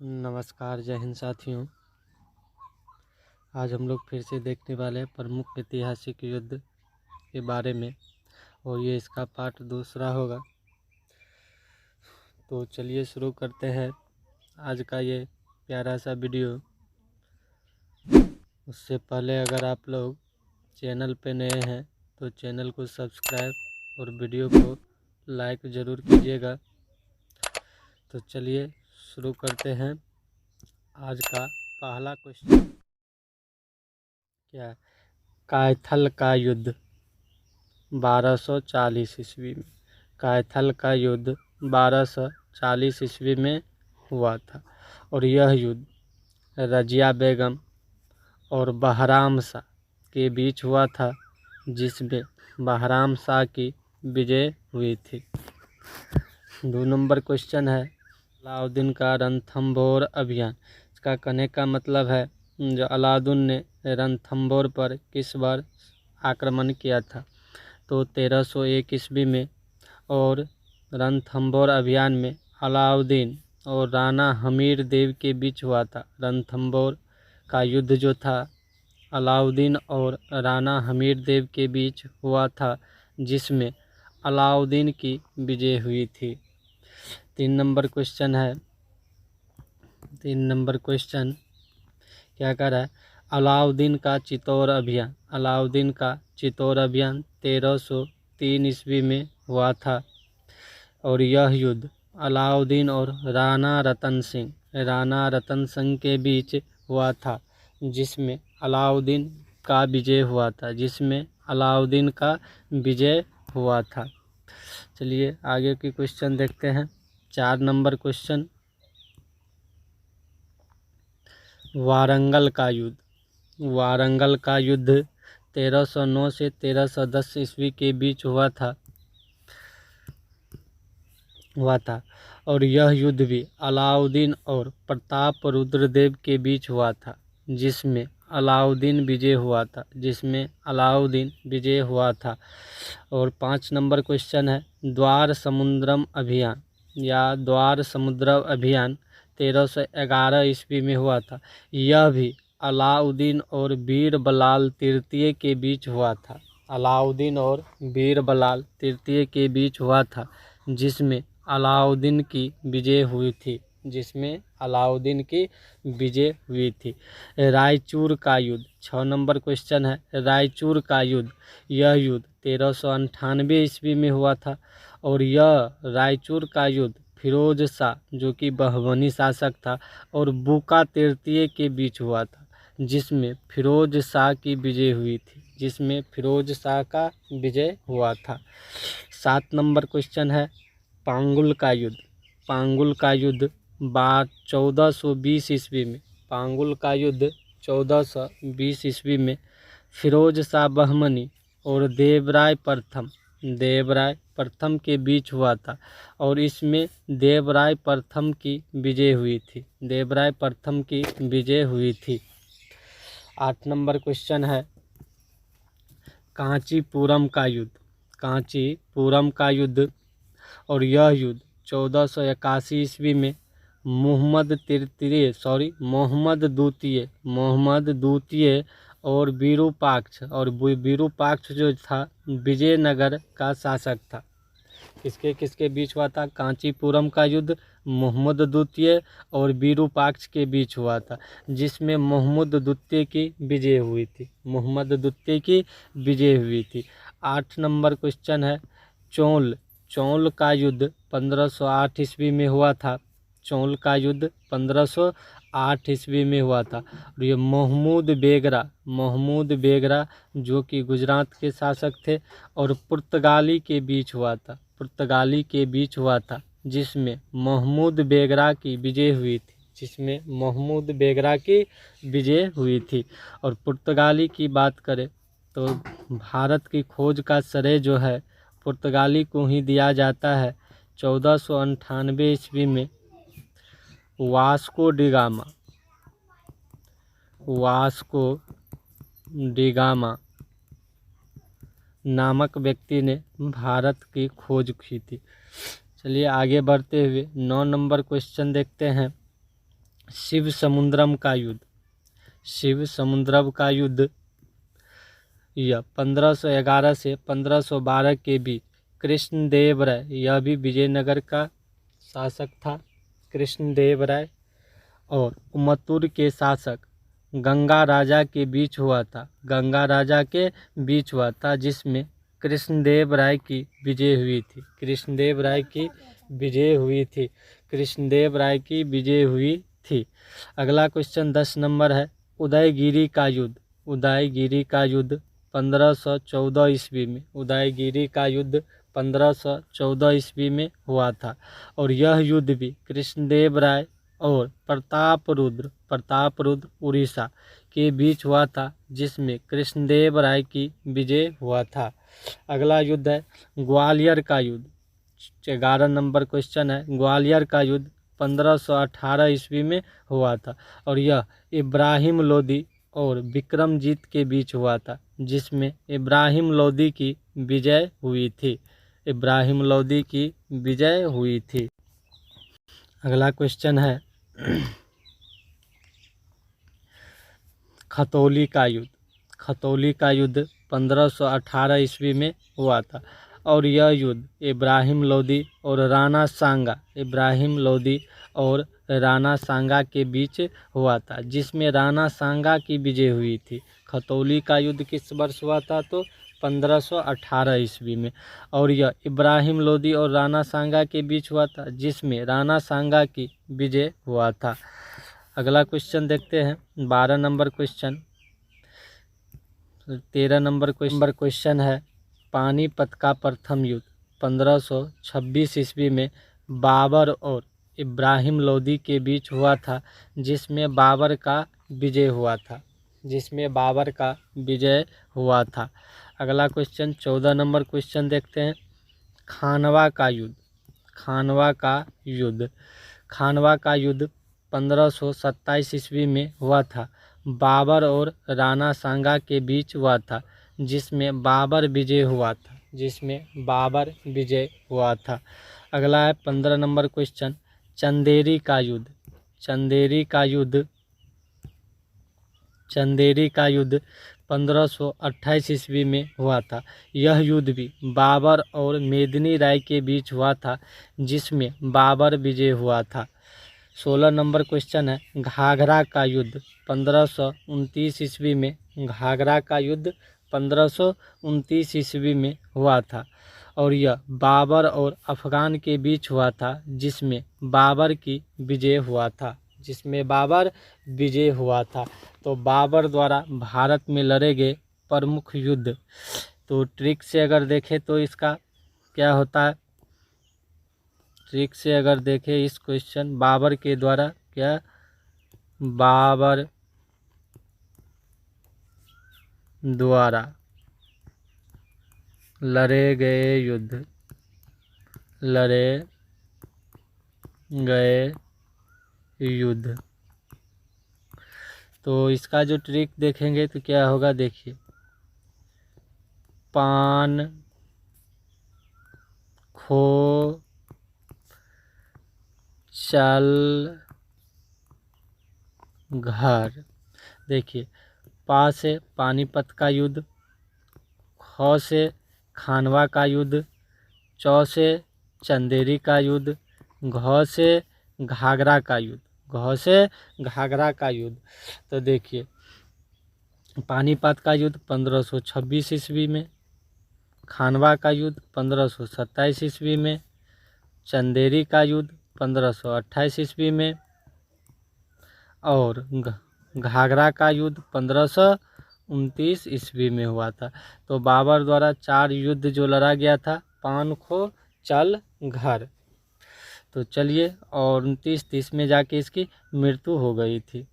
नमस्कार, जय हिंद साथियों। आज हम लोग फिर से देखने वाले हैं प्रमुख ऐतिहासिक युद्ध के बारे में और ये इसका पार्ट दूसरा होगा। तो चलिए शुरू करते हैं आज का ये प्यारा सा वीडियो। उससे पहले अगर आप लोग चैनल पे नए हैं तो चैनल को सब्सक्राइब और वीडियो को लाइक ज़रूर कीजिएगा। तो चलिए शुरू करते हैं। आज का पहला क्वेश्चन क्या है? कायथल का युद्ध 1240 ईस्वी में। कायथल का युद्ध 1240 ईस्वी में हुआ था और यह युद्ध रजिया बेगम और बहराम शाह के बीच हुआ था, जिसमें बहराम शाह की विजय हुई थी। 2 नंबर क्वेश्चन है अलाउद्दीन का रणथंभौर अभियान। इसका कहने का मतलब है जो अलाउद्दीन ने रणथंभौर पर किस बार आक्रमण किया था, तो 1301 ईस्वी में। और रणथंभौर अभियान में अलाउद्दीन और राणा हमीर देव के बीच हुआ था। रणथंभौर का युद्ध जो था अलाउद्दीन और राणा हमीर देव के बीच हुआ था, जिसमें अलाउद्दीन की विजय हुई थी। 3 नंबर क्वेश्चन है। 3 नंबर क्वेश्चन क्या कर रहा है? अलाउद्दीन का चित्तौड़ अभियान। अलाउद्दीन का चित्तौड़ अभियान 1303 ईस्वी में हुआ था और यह युद्ध अलाउद्दीन और राणा रतन सिंह के बीच हुआ था, जिसमें अलाउद्दीन का विजय हुआ था। चलिए आगे की क्वेश्चन देखते हैं। 4 नंबर क्वेश्चन वारंगल का युद्ध। वारंगल का युद्ध 1309 से 1310 ईस्वी के बीच हुआ था और यह युद्ध भी अलाउद्दीन और प्रताप रुद्रदेव के बीच हुआ था, जिसमें अलाउद्दीन विजय हुआ था। और 5 नंबर क्वेश्चन है द्वार समुद्रम अभियान या द्वार समुद्र अभियान 1311 ईस्वी में हुआ था। यह भी अलाउद्दीन और बीरबलाल तृतीय के बीच हुआ था। अलाउद्दीन और बीरबलाल तृतीय के बीच हुआ था, जिसमें अलाउद्दीन की विजय हुई थी। रायचूर का युद्ध 6 नंबर क्वेश्चन है। रायचूर का युद्ध, यह युद्ध 1398 ईस्वी में हुआ था और यह रायचूर का युद्ध फिरोज शाह जो कि बहमनी शासक था और बुका तृतीय के बीच हुआ था, जिसमें फिरोज शाह की विजय हुआ था। 7 नंबर क्वेश्चन है पांगुल का युद्ध। पांगुल का युद्ध 1420 ईस्वी में। पांगुल का युद्ध 1420 ईस्वी में फिरोज शाह बहमनी और देवराय प्रथम के बीच हुआ था और इसमें देवराय प्रथम की विजय हुई थी। 8 नंबर क्वेश्चन है कांचीपुरम का युद्ध और यह युद्ध 1481 ईस्वी में मोहम्मद द्वितीय और विरूपाक्ष जो था विजयनगर का शासक था। किसके बीच हुआ था? कांचीपुरम का युद्ध मोहम्मद द्वितीय और विरूपाक्ष के बीच हुआ था, जिसमें मोहम्मद द्वितीय की विजय हुई थी। 8 नंबर क्वेश्चन है चौल का युद्ध 1508 ईस्वी में हुआ था। चौल का युद्ध 1508 ईस्वी में हुआ था और ये महमूद बेगरा जो कि गुजरात के शासक थे और पुर्तगाली के बीच हुआ था, जिसमें महमूद बेगरा की विजय हुई थी। और पुर्तगाली की बात करें तो भारत की खोज का श्रेय जो है पुर्तगाली को ही दिया जाता है। 1498 ईस्वी में वास्को डिगामा नामक व्यक्ति ने भारत की खोज की थी। चलिए आगे बढ़ते हुए 9 नंबर क्वेश्चन देखते हैं। शिव समुद्रम का युद्ध, शिव समुद्रम का युद्ध यह 1511 से 1512 के बीच कृष्णदेव राय, यह भी विजयनगर का शासक था, कृष्णदेव राय और उमत्तूर के शासक गंगा राजा के बीच हुआ था, गंगा राजा के बीच हुआ था, जिसमें कृष्णदेव राय की विजय हुई थी, कृष्णदेव राय की विजय हुई थी, कृष्णदेव राय की विजय हुई थी। अगला क्वेश्चन 10 नंबर है, उदयगिरी का युद्ध, उदयगिरी का युद्ध 1514 ईस्वी में, उदयगिरी का युद्ध 1514 ईस्वी में हुआ था और यह युद्ध भी कृष्णदेव राय और प्रतापरुद्र उड़ीसा के बीच हुआ था, जिसमें कृष्णदेव राय की विजय हुआ था। अगला युद्ध है ग्वालियर का युद्ध, 11 नंबर क्वेश्चन है, ग्वालियर का युद्ध 1518 ईस्वी में हुआ था और यह इब्राहिम लोदी और विक्रमजीत के बीच हुआ था, जिसमें इब्राहिम लोदी की विजय हुई थी, इब्राहिम लोदी की विजय हुई थी। अगला क्वेश्चन है खतौली का युद्ध, खतौली का युद्ध 1518 ईस्वी में हुआ था और यह युद्ध इब्राहिम लोदी और राणा सांगा, इब्राहिम लोदी और राणा सांगा के बीच हुआ था, जिसमें राणा सांगा की विजय हुई थी। खतौली का युद्ध किस वर्ष हुआ था? तो 1518 ईस्वी में और यह इब्राहिम लोदी और राणा सांगा के बीच हुआ था, जिसमें राणा सांगा की विजय हुआ था। अगला क्वेश्चन देखते हैं 12 नंबर क्वेश्चन, 13 नंबर क्वेश्चन है, पानीपत का प्रथम युद्ध 1526 ईस्वी में बाबर और इब्राहिम लोदी के बीच हुआ था, जिसमें बाबर का विजय हुआ था, जिसमें बाबर का विजय हुआ था। अगला क्वेश्चन 14 नंबर क्वेश्चन देखते हैं, खानवा का युद्ध, खानवा का युद्ध, खानवा का युद्ध 1527 ईस्वी में हुआ था, बाबर और राणा सांगा के बीच हुआ था, जिसमें बाबर विजय हुआ था, जिसमें बाबर विजय हुआ था। अगला है 15 नंबर क्वेश्चन, चंदेरी का युद्ध, चंदेरी का युद्ध, चंदेरी का युद्ध 1528 ईस्वी में हुआ था। यह युद्ध भी बाबर और मेदिनी राय के बीच हुआ था, जिसमें बाबर विजय हुआ था। 16 नंबर क्वेश्चन है, घाघरा का युद्ध 1529 ईस्वी में, घाघरा का युद्ध 1529 ईस्वी में हुआ था और यह बाबर और अफगान के बीच हुआ था, जिसमें बाबर की विजय हुआ था, जिसमें बाबर विजय हुआ था। तो बाबर द्वारा भारत में लड़े गए प्रमुख युद्ध, तो ट्रिक से अगर देखें तो इसका क्या होता है, ट्रिक से अगर देखें इस क्वेश्चन, बाबर के द्वारा क्या, बाबर द्वारा लड़े गए युद्ध, लड़े गए युद्ध, तो इसका जो ट्रिक देखेंगे तो क्या होगा, देखिए, पान खो चल घर, देखिए, पा से पानीपत का युद्ध, ख से खानवा का युद्ध, चौ से चंदेरी का युद्ध, घ से घाघरा का युद्ध, घ से घाघरा का युद्ध। तो देखिए, पानीपत का युद्ध 1526 ईस्वी में, खानवा का युद्ध 1527 ईस्वी में, चंदेरी का युद्ध 1528 ईस्वी में और घाघरा का युद्ध 1529 ईस्वी में हुआ था। तो बाबर द्वारा 4 युद्ध जो लड़ा गया था, पान खो चल घर, तो चलिए, और 29-30 में जाके इसकी मृत्यु हो गई थी।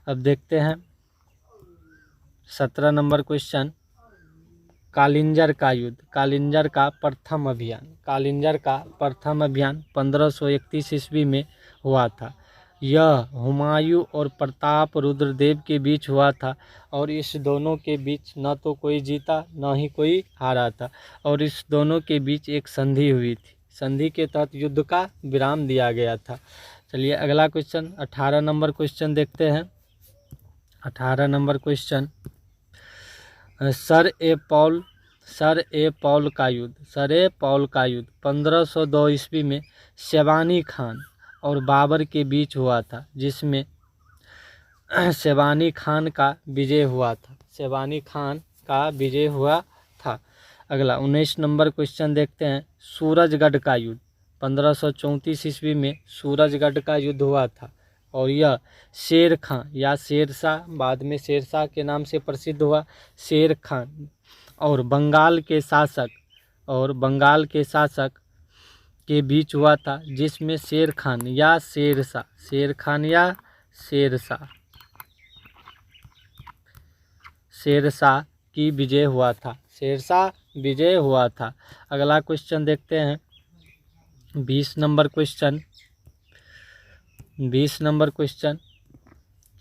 अब देखते हैं 17 नंबर क्वेश्चन, कालिंजर का युद्ध, कालिंजर का प्रथम अभियान, कालिंजर का प्रथम अभियान 1531 ईस्वी में हुआ था। यह हुमायूं और प्रताप रुद्रदेव के बीच हुआ था और इस दोनों के बीच न तो कोई जीता न ही कोई हारा था और इस दोनों के बीच एक संधि हुई थी, संधि के तहत युद्ध का विराम दिया गया था। चलिए अगला क्वेश्चन 18 नंबर क्वेश्चन देखते हैं। 18 नंबर क्वेश्चन, सर ए पौल का युद्ध 1502 ईस्वी में शेबानी खान और बाबर के बीच हुआ था, जिसमें शेबानी खान का विजय हुआ था। अगला 19 नंबर क्वेश्चन देखते हैं। सूरजगढ़ का युद्ध 1534 ईस्वी में सूरजगढ़ का युद्ध हुआ था, और यह शेर खां या शेरशाह, बाद में शेरशाह के नाम से प्रसिद्ध हुआ, शेर खां और बंगाल के शासक के बीच हुआ था, जिसमें शेर खान या शेरशाह की विजय हुआ था। अगला क्वेश्चन देखते हैं 20 नंबर क्वेश्चन,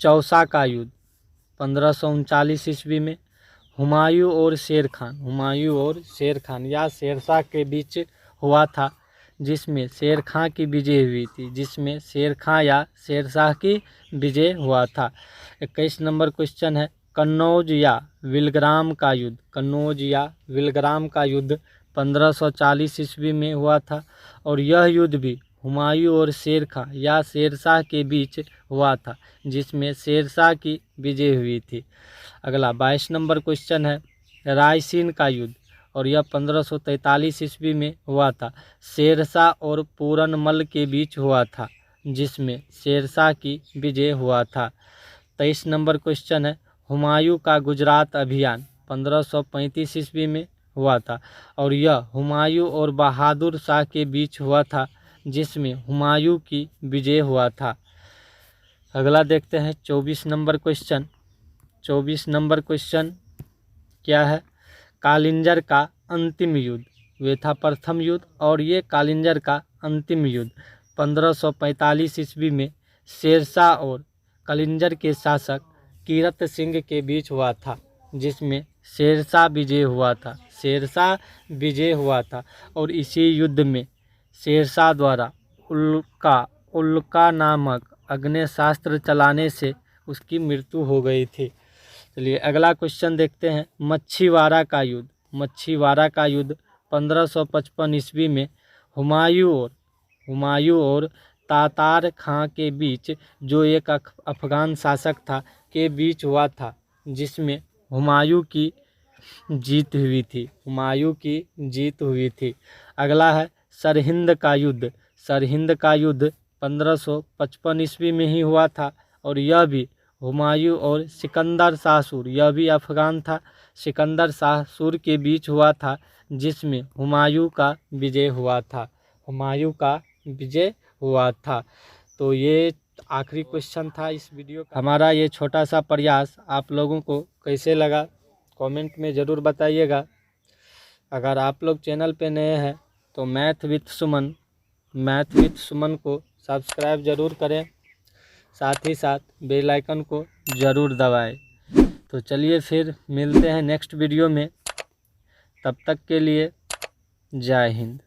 चौसा का युद्ध 1539 ईस्वी में हुमायूं और शेर खान या शेरशाह के बीच हुआ था, जिसमें शेर खां की विजय हुई थी, जिसमें शेर खां या शेरशाह की विजय हुआ था। 21 नंबर क्वेश्चन है, कन्नौज या विलग्राम का युद्ध 1540 ईस्वी में हुआ था, और यह युद्ध भी हुमायूं और शेर खां या शेरशाह के बीच हुआ था, जिसमें शेरशाह की विजय हुई थी। अगला 22 नंबर क्वेश्चन है, रायसीन का युद्ध, और यह 1543 ईस्वी में हुआ था, शेरशाह और पूरनमल के बीच हुआ था, जिसमें शेरशाह की विजय हुआ था। 23 नंबर क्वेश्चन है, हुमायूं का गुजरात अभियान 1535 ईस्वी में हुआ था, और यह हुमायूं और बहादुर शाह के बीच हुआ था, जिसमें हुमायूं की विजय हुआ था। अगला देखते हैं 24 नंबर क्वेश्चन क्या है, कालिंजर का अंतिम युद्ध, वे था प्रथम युद्ध, और ये कालिंजर का अंतिम युद्ध 1545 ईस्वी में शेरशाह और कालिंजर के शासक कीरत सिंह के बीच हुआ था, जिसमें शेरशाह विजय हुआ था, और इसी युद्ध में शेरशाह द्वारा उल्का नामक अग्नेयास्त्र चलाने से उसकी मृत्यु हो गई थी। चलिए अगला क्वेश्चन देखते हैं, मच्छीवाड़ा का युद्ध 1555 ईस्वी में हुमायूं और तातार खां के बीच, जो एक अफगान शासक था, के बीच हुआ था, जिसमें हुमायूं की जीत हुई थी। अगला है सरहिंद का युद्ध 1555 ईस्वी में ही हुआ था, और यह भी हुमायूं और सिकंदर शाह सूर, यह भी अफगान था, सिकंदर शाह सूर के बीच हुआ था, जिसमें हुमायूं का विजय हुआ था। तो ये आखिरी क्वेश्चन था इस वीडियो का। हमारा ये छोटा सा प्रयास आप लोगों को कैसे लगा कमेंट में ज़रूर बताइएगा। अगर आप लोग चैनल पे नए हैं तो मैथ विथ सुमन को सब्सक्राइब ज़रूर करें, साथ ही साथ बेल आइकन को ज़रूर दबाएं। तो चलिए फिर मिलते हैं नेक्स्ट वीडियो में, तब तक के लिए जय हिंद।